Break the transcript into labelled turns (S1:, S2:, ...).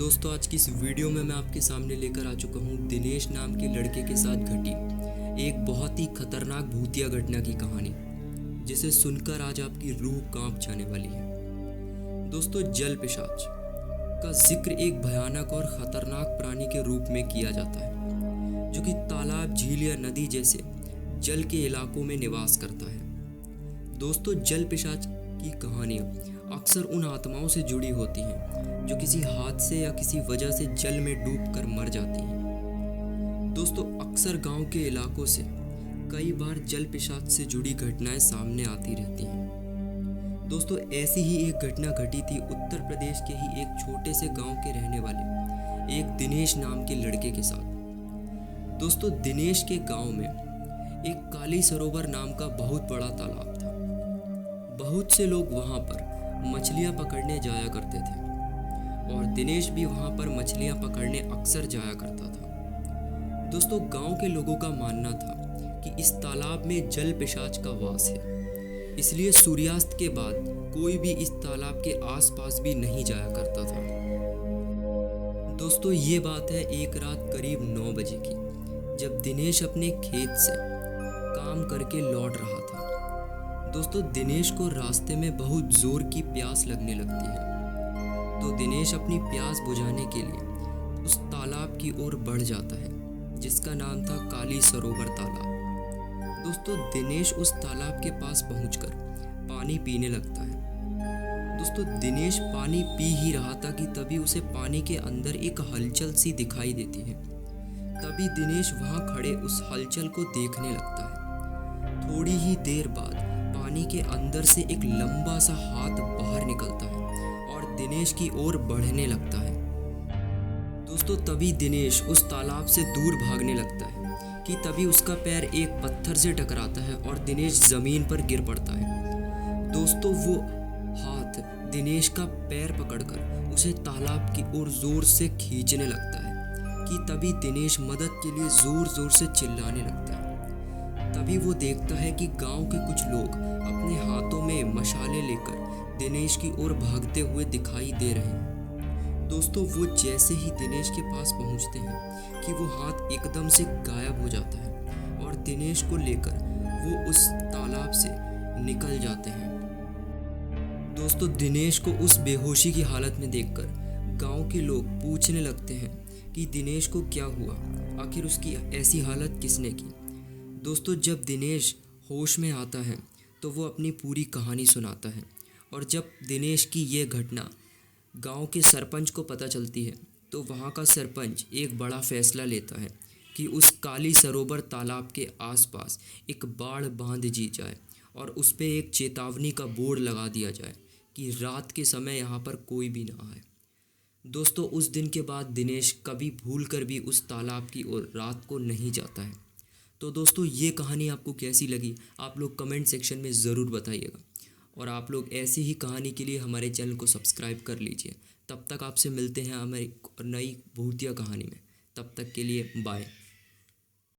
S1: दोस्तों आज की इस वीडियो में मैं आपके सामने लेकर आ चुका हूँ दिनेश नाम के लड़के के साथ घटी एक बहुत ही खतरनाक भूतिया घटना की कहानी, जिसे सुनकर आज आपकी रूह कांप जाने वाली है। दोस्तों जल पिशाच का जिक्र एक भयानक और खतरनाक प्राणी के रूप में किया जाता है, जो कि तालाब, झील या नदी जैसे जल के इलाकों में निवास करता है। दोस्तों जल पिशाच की कहानियाँ अक्सर उन आत्माओं से जुड़ी होती हैं जो किसी हादसे या किसी वजह से जल में डूबकर मर जाती हैं। दोस्तों अक्सर गांव के इलाकों से कई बार जल पिशाच से जुड़ी घटनाएं सामने आती रहती हैं। दोस्तों ऐसी ही एक घटना घटी थी उत्तर प्रदेश के ही एक छोटे से गांव के रहने वाले एक दिनेश नाम के लड़के के साथ। दोस्तों दिनेश के गांव में एक काली सरोवर नाम का बहुत बड़ा तालाब था। बहुत से लोग वहां पर मछलियां पकड़ने जाया करते थे और दिनेश भी वहां पर मछलियां पकड़ने अक्सर जाया करता था। दोस्तों गांव के लोगों का मानना था कि इस तालाब में जल पिशाच का वास है, इसलिए सूर्यास्त के बाद कोई भी इस तालाब के आसपास भी नहीं जाया करता था। दोस्तों ये बात है एक रात करीब 9 बजे की, जब दिनेश अपने खेत से काम करके लौट रहा था। दोस्तों दिनेश को रास्ते में बहुत जोर की प्यास लगने लगती है, तो दिनेश अपनी प्यास बुझाने के लिए उस तालाब की ओर बढ़ जाता है, जिसका नाम था काली सरोवर तालाब। दोस्तों दिनेश उस तालाब के पास पहुंचकर पानी पीने लगता है। दोस्तों दिनेश पानी पी ही रहा था कि तभी उसे पानी के अंदर एक हलचल सी दिखाई देती है। तभी दिनेश वहां खड़े उस हलचल को देखने लगता है। थोड़ी ही देर बाद पानी के अंदर से एक लंबा सा हाथ बाहर निकलता है और दिनेश की ओर बढ़ने लगता है। दोस्तों तभी दिनेश उस तालाब से दूर भागने लगता है कि तभी उसका पैर एक पत्थर से टकराता है और दिनेश जमीन पर गिर पड़ता है। दोस्तों वो हाथ दिनेश का पैर पकड़कर उसे तालाब की ओर जोर से खींचने लगता है कि तभी दिनेश मदद के लिए जोर जोर से चिल्लाने लगता है। तभी वो देखता है कि गांव के कुछ लोग अपने हाथों में मशाले लेकर दिनेश की ओर भागते हुए दिखाई दे रहे हैं। दोस्तों वो जैसे ही दिनेश के पास पहुंचते हैं कि वो हाथ एकदम से गायब हो जाता है और दिनेश को लेकर वो उस तालाब से निकल जाते हैं। दोस्तों दिनेश को उस बेहोशी की हालत में देखकर गांव के लोग पूछने लगते हैं कि दिनेश को क्या हुआ, आखिर उसकी ऐसी हालत किसने की। दोस्तों जब दिनेश होश में आता है तो वो अपनी पूरी कहानी सुनाता है, और जब दिनेश की ये घटना गांव के सरपंच को पता चलती है तो वहाँ का सरपंच एक बड़ा फैसला लेता है कि उस काली सरोवर तालाब के आसपास एक बाड़ बांध दी जाए और उस पे एक चेतावनी का बोर्ड लगा दिया जाए कि रात के समय यहाँ पर कोई भी ना आए। दोस्तों उस दिन के बाद दिनेश कभी भूल कर भी उस तालाब की ओर रात को नहीं जाता है। तो दोस्तों ये कहानी आपको कैसी लगी आप लोग कमेंट सेक्शन में ज़रूर बताइएगा, और आप लोग ऐसी ही कहानी के लिए हमारे चैनल को सब्सक्राइब कर लीजिए। तब तक आपसे मिलते हैं हमारी नई भूतिया कहानी में। तब तक के लिए बाय।